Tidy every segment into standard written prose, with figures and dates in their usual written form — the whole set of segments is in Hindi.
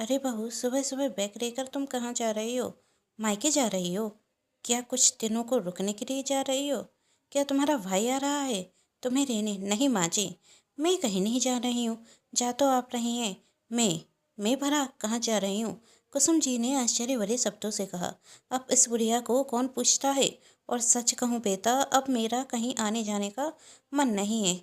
अरे बहू, सुबह सुबह बैग लेकर तुम कहाँ जा रही हो? मायके जा रही हो? क्या कुछ दिनों को रुकने के लिए जा रही हो? क्या तुम्हारा भाई आ रहा है तुम्हें रहने? नहीं माँ जी, मैं कहीं नहीं जा रही हूँ। जा तो आप रही हैं। मैं भला कहाँ जा रही हूँ? कुसुम जी ने आश्चर्य भरे शब्दों से कहा। अब इस बुढ़िया को कौन पूछता है? और सच कहूँ बेटा, अब मेरा कहीं आने जाने का मन नहीं है।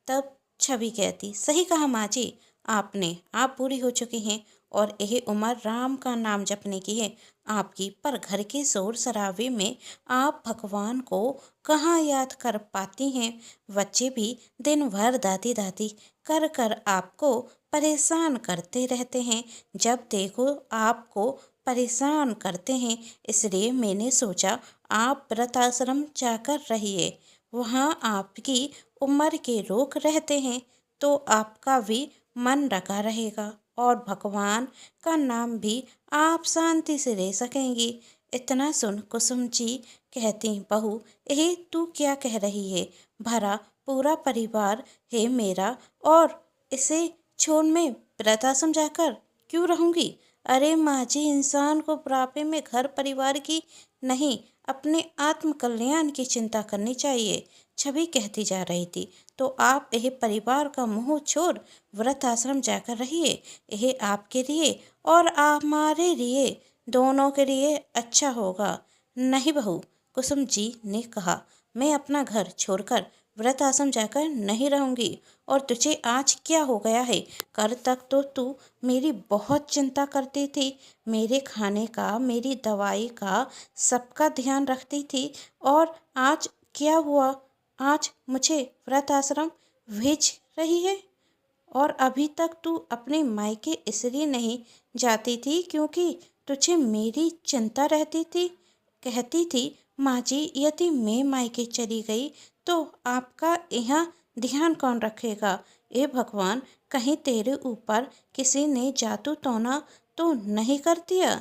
तब छवि कहती, सही कहा माँ जी आपने। आप बूढ़ी हो चुकी हैं और यह उम्र राम का नाम जपने की है आपकी। पर घर के शोर शराबे में आप भगवान को कहाँ याद कर पाती हैं? बच्चे भी दिन भर दादी दादी कर कर आपको परेशान करते रहते हैं। जब देखो आपको परेशान करते हैं, इसलिए मैंने सोचा आप व्रत आश्रम जाकर रहिए। वहाँ आपकी उम्र के लोग रहते हैं तो आपका भी मन लगा रहेगा और भगवान का नाम भी आप शांति से ले सकेंगी। इतना सुन कुसुम जी कहती, बहू यह तू क्या कह रही है? भरा पूरा परिवार है मेरा और इसे छोड़ मैं व्रत आश्रम जाकर क्यों रहूंगी? अरे माँ जी, इंसान को बुढ़ापे में घर परिवार की नहीं, अपने आत्म कल्याण की चिंता करनी चाहिए। छवि कहती जा रही थी, तो आप यह परिवार का मुंह छोड़ व्रत आश्रम जाकर रहिए। यह आपके लिए और हमारे लिए, दोनों के लिए अच्छा होगा। नहीं बहू, कुसुम जी ने कहा, मैं अपना घर छोड़कर व्रत आश्रम जाकर नहीं रहूंगी। और तुझे आज क्या हो गया है? कल तक तो तू मेरी बहुत चिंता करती थी, मेरे खाने का, मेरी दवाई का, सबका ध्यान रखती थी। और आज क्या हुआ? आज मुझे व्रत आश्रम भेज रही है? और अभी तक तू अपने मायके इसलिए नहीं जाती थी क्योंकि तुझे मेरी चिंता रहती थी। कहती थी, माँ जी यदि मैं मायके चली गई तो आपका यहाँ ध्यान कौन रखेगा? ए भगवान, कहीं तेरे ऊपर किसी ने जादू टोना तो नहीं कर दिया?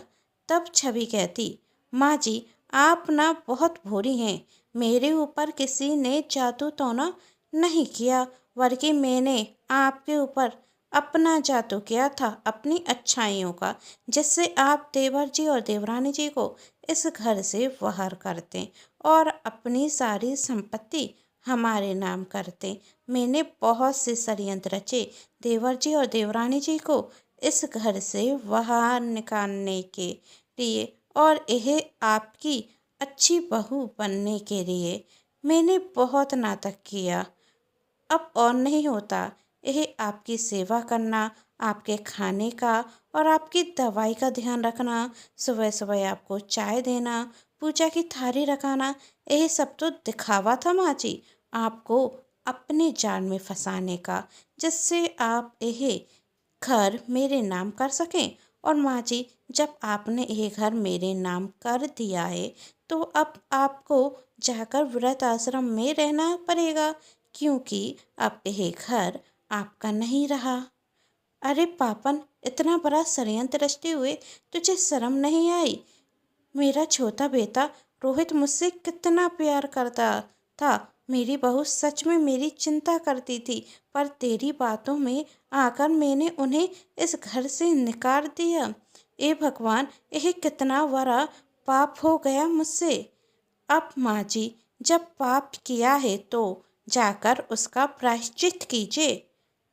तब छवि कहती, माँ जी आप ना बहुत भोली हैं। मेरे ऊपर किसी ने जादू टोना नहीं किया, बल्कि मैंने आपके ऊपर अपना जादू किया था, अपनी अच्छाइयों का, जिससे आप देवर जी और देवरानी जी को इस घर से बाहर करते और अपनी सारी संपत्ति हमारे नाम करते। मैंने बहुत से षड्यंत्र रचे देवर जी और देवरानी जी को इस घर से बाहर निकालने के लिए और यह आपकी अच्छी बहू बनने के लिए। मैंने बहुत नाटक किया, अब और नहीं होता। यह आपकी सेवा करना, आपके खाने का और आपकी दवाई का ध्यान रखना, सुबह सुबह आपको चाय देना, पूजा की थाली रखाना, यह सब तो दिखावा था माँ जी, आपको अपने जाल में फंसाने का, जिससे आप यह घर मेरे नाम कर सकें। और माँ जी, जब आपने ये घर मेरे नाम कर दिया है तो अब आपको जाकर व्रत आश्रम में रहना पड़ेगा, क्योंकि अब यह घर आपका नहीं रहा। अरे पापन, इतना बड़ा षड्यंत्र रचते हुए तुझे शर्म नहीं आई? मेरा छोटा बेटा रोहित मुझसे कितना प्यार करता था। मेरी बहू सच में मेरी चिंता करती थी, पर तेरी बातों में आकर मैंने उन्हें इस घर से निकाल दिया। ए भगवान, यह कितना बड़ा पाप हो गया मुझसे। अब माँ जी, जब पाप किया है तो जाकर उसका प्रायश्चित कीजिए।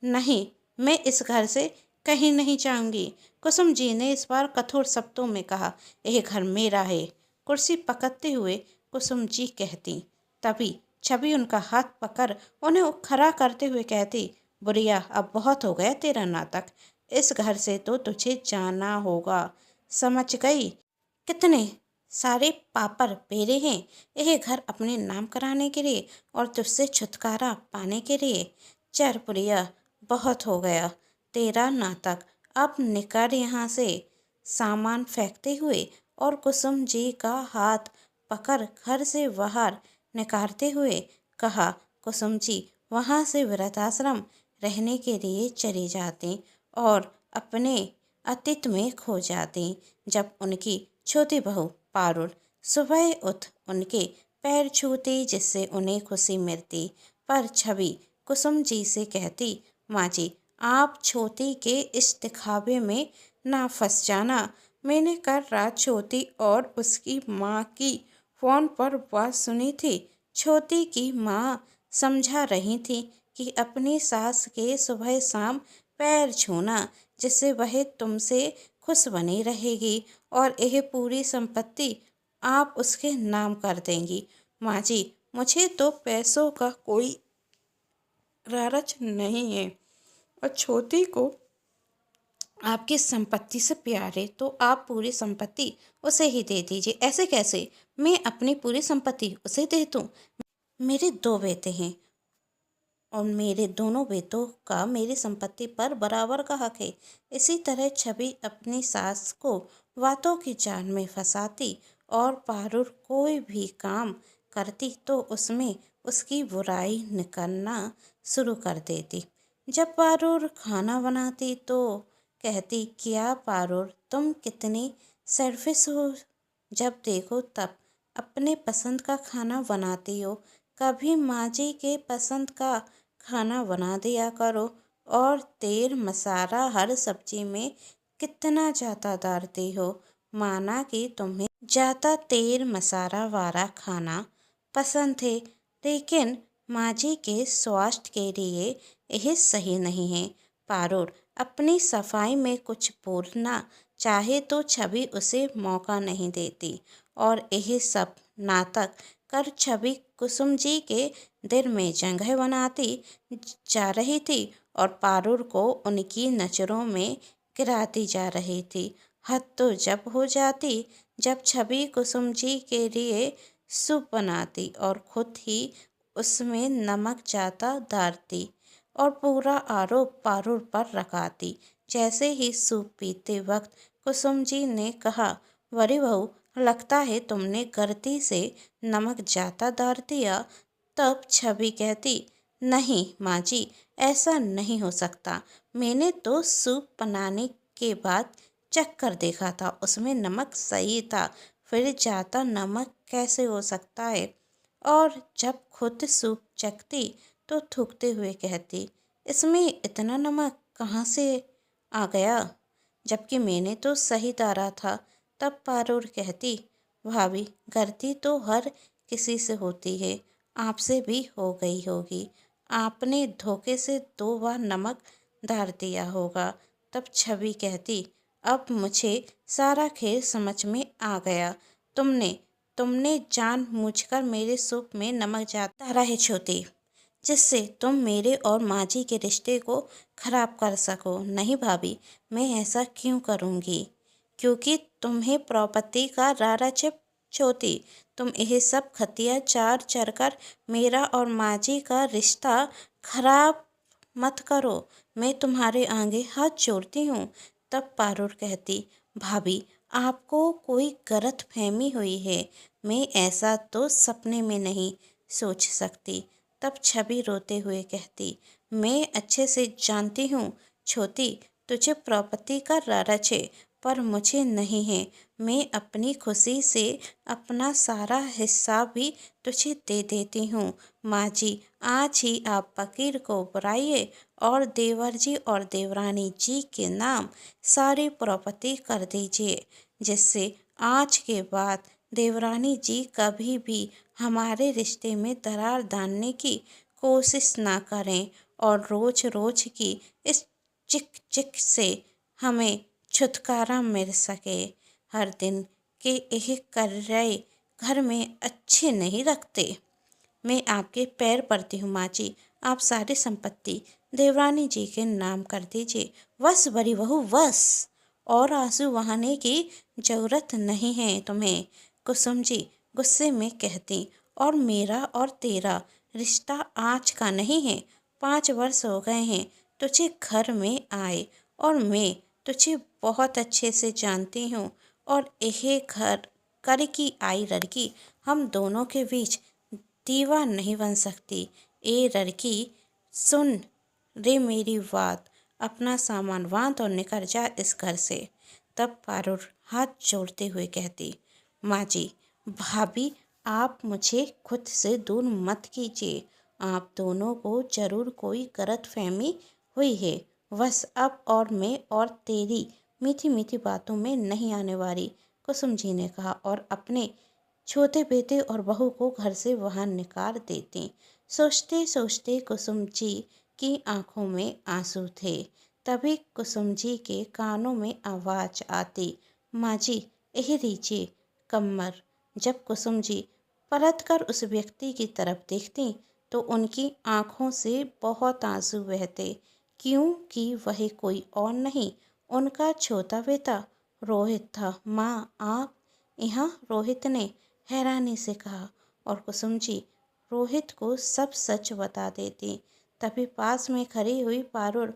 नहीं, मैं इस घर से कहीं नहीं जाऊंगी। कुसुम जी ने इस बार कठोर शब्दों में कहा, यह घर मेरा है। कुर्सी पकड़ते हुए कुसुम जी कहती, तभी छवि उनका हाथ पकड़ उन्हें खड़ा करते हुए कहती, बुढ़िया अब बहुत हो गया तेरा नाटक, इस घर से तो तुझे जाना होगा, समझ गई? कितने सारे पापर पेरे हैं यह घर अपने नाम कराने के लिए और तुझसे छुटकारा पाने के लिए। चल बुढ़िया, बहुत हो गया तेरा नाटक, अब निकल यहाँ से। सामान फेंकते हुए और कुसुम जी का हाथ पकड़ घर से बाहर निकालते हुए कहा, कुसुम जी वहाँ से वृद्धाश्रम रहने के लिए चली जाती और अपने अतीत में खो जाती। जब उनकी छोटी बहू पारुल सुबह उठ उनके पैर छूती, जिससे उन्हें खुशी मिलती, पर छवि कुसुम जी से कहती, माँ जी आप छोटी के इस दिखावे में ना फंस जाना। मैंने कल रात छोटी और उसकी माँ की फ़ोन पर बात सुनी थी। छोटी की माँ समझा रही थी कि अपनी सास के सुबह शाम पैर छूना, जिससे वह तुमसे खुश बनी रहेगी और यह पूरी संपत्ति आप उसके नाम कर देंगी। माँ जी, मुझे तो पैसों का कोई लालच नहीं है और छोटी को आपकी संपत्ति से प्यार है, तो आप पूरी संपत्ति उसे ही दे दीजिए। ऐसे कैसे मैं अपनी पूरी संपत्ति उसे दे दूँ? मेरे 2 बेटे हैं और मेरे दोनों बेटों का मेरी संपत्ति पर बराबर का हक है। इसी तरह छवि अपनी सास को बातों की जाल में फंसाती और पारुल कोई भी काम करती तो उसमें उसकी बुराई निकालना शुरू कर देती। जब पारुल खाना बनाती तो कहती, क्या पारुल तुम कितनी सेल्फिश हो, जब देखो तब अपने पसंद का खाना बनाती हो। कभी माँ जी के पसंद का खाना बना दिया करो। और तेल मसाला हर सब्जी में कितना ज़्यादा डालती हो। माना कि तुम्हें ज़्यादा तेल मसाला वाला खाना पसंद है, लेकिन माँ जी के स्वास्थ्य के लिए यह सही नहीं है। पारुल अपनी सफाई में कुछ बोलना चाहे तो छवि उसे मौका नहीं देती और यह सब नाटक कर छवि कुसुम जी के दिल में जगह बनाती जा रही थी और पारुल को उनकी नज़रों में गिराती जा रही थी। हद तो जब हो जाती जब छवि कुसुम जी के लिए सूप बनाती और खुद ही उसमें नमक ज़्यादा डालती और पूरा आरोप पारुल पर लगाती। जैसे ही सूप पीते वक्त कुसुम जी ने कहा, बड़ी बहू, लगता है तुमने गलती से नमक ज़्यादा डाल दिया। तब छवि कहती, नहीं माँ जी, ऐसा नहीं हो सकता। मैंने तो सूप बनाने के बाद चख कर देखा था, उसमें नमक सही था, फिर ज़्यादा नमक कैसे हो सकता है? और जब खुद सूप चखती तो थूकते हुए कहती, इसमें इतना नमक कहाँ से आ गया, जबकि मैंने तो सही डाला था। तब पारुल कहती, भाभी, गलती तो हर किसी से होती है, आपसे भी हो गई होगी। आपने धोखे से 2 बार नमक डाल दिया होगा। तब छवि कहती, अब मुझे सारा खेल समझ में आ गया। तुमने तुमने जानबूझकर मेरे सूप में नमक ज़्यादा डाला है छोटी, जिससे तुम मेरे और माँ जी के रिश्ते को खराब कर सको। नहीं भाभी, मैं ऐसा क्यों करूँगी? क्योंकि तुम्हें प्रॉपर्टी का लालच है छोटी। तुम यह सब खतिया चार चढ़कर मेरा और माँ जी का रिश्ता खराब मत करो। मैं तुम्हारे आगे हाथ जोड़ती हूँ। तब पारुल कहती, भाभी, आपको कोई गलत फहमी हुई है। मैं ऐसा तो सपने में नहीं सोच सकती। तब छवि रोते हुए कहती, मैं अच्छे से जानती हूँ छोटी, तुझे प्रॉपर्टी का लालच है, पर मुझे नहीं है। मैं अपनी खुशी से अपना सारा हिस्सा भी तुझे दे देती हूँ। माँ जी, आज ही आप वकील को बुलाइए और देवर जी और देवरानी जी के नाम सारी प्रॉपर्टी कर दीजिए, जिससे आज के बाद देवरानी जी कभी भी हमारे रिश्ते में दरार डालने की कोशिश ना करें और रोज रोज की इस चिक चिक से हमें छुटकारा मिल सके। हर दिन के यह कर्रय घर में अच्छे नहीं रखते। मैं आपके पैर पड़ती हूँ माँ जी, आप सारी संपत्ति देवरानी जी के नाम कर दीजिए। बस बड़ी बहू, बस, और आंसू बहाने की जरूरत नहीं है तुम्हें। कुसुम जी गुस्से में कहती, और मेरा और तेरा रिश्ता आज का नहीं है। 5 वर्ष हो गए हैं तुझे घर में आए और मैं तुझे बहुत अच्छे से जानती हूँ और यह घर कर की आई लड़की हम दोनों के बीच दीवार नहीं बन सकती। ए लड़की, सुन रे मेरी बात, अपना सामान बांध और निकल जा इस घर से। तब पारुल हाथ जोड़ते हुए कहती, माँ जी, भाभी, आप मुझे खुद से दूर मत कीजिए। आप दोनों को जरूर कोई गलतफहमी हुई है। बस अब और मैं और तेरी मीठी मीठी बातों में नहीं आने वाली, कुसुम जी ने कहा और अपने छोटे बेटे और बहू को घर से बाहर निकाल देती। सोचते सोचते कुसुम जी की आंखों में आंसू थे। तभी कुसुम जी के कानों में आवाज आती, माँ जी यही लीजिए कम्मर। जब कुसुम जी पलटकर उस व्यक्ति की तरफ देखती तो उनकी आंखों से बहुत आंसू बहते, क्योंकि वह कोई और नहीं, उनका छोटा बेटा रोहित था। माँ आप यहाँ? रोहित ने हैरानी से कहा और कुसुम जी रोहित को सब सच बता देती। तभी पास में खड़ी हुई पारुल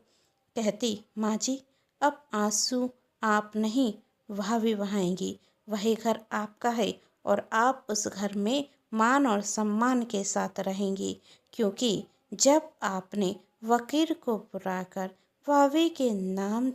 कहती, माँ जी अब आंसू आप नहीं भाभी बहाएंगी। वही घर आपका है और आप उस घर में मान और सम्मान के साथ रहेंगी, क्योंकि जब आपने वकील को बुलाकर भाभी के नाम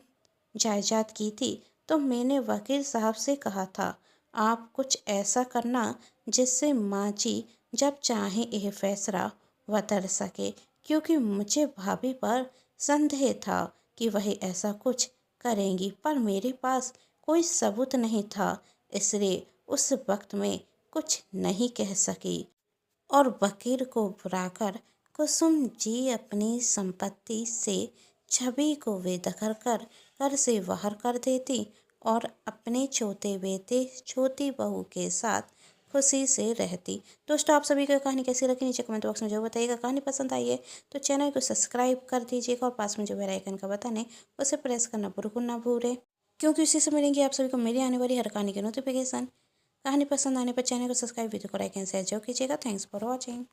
जायदाद की थी तो मैंने वकील साहब से कहा था आप कुछ ऐसा करना जिससे माँ जी जब चाहें यह फैसला बदल सके, क्योंकि मुझे भाभी पर संदेह था कि वह ऐसा कुछ करेंगी, पर मेरे पास कोई सबूत नहीं था, इसलिए उस वक्त में कुछ नहीं कह सकी। और वकील को बुलाकर कुसुम जी अपनी संपत्ति से छवि को बेदखल कर घर से बाहर कर देती और अपने छोटे बेटे छोटी बहू के साथ खुशी से रहती। दोस्तों आप सभी को कहानी कैसी लगी नीचे कमेंट बॉक्स में जो बताइएगा। कहानी पसंद आई है तो चैनल को सब्सक्राइब कर दीजिएगा और पास में जो बेल आइकन का बटन है उसे प्रेस करना बिल्कुल ना भूलें, क्योंकि उसी से मिलेंगी आप सभी को मेरी आने वाली हर कहानी की नोटिफिकेशन। कहानी पसंद आने पर चैनल को सब्सक्राइब, वीडियो को लाइक एंड शेयर जरूर कीजिएगा। Thanks for watching.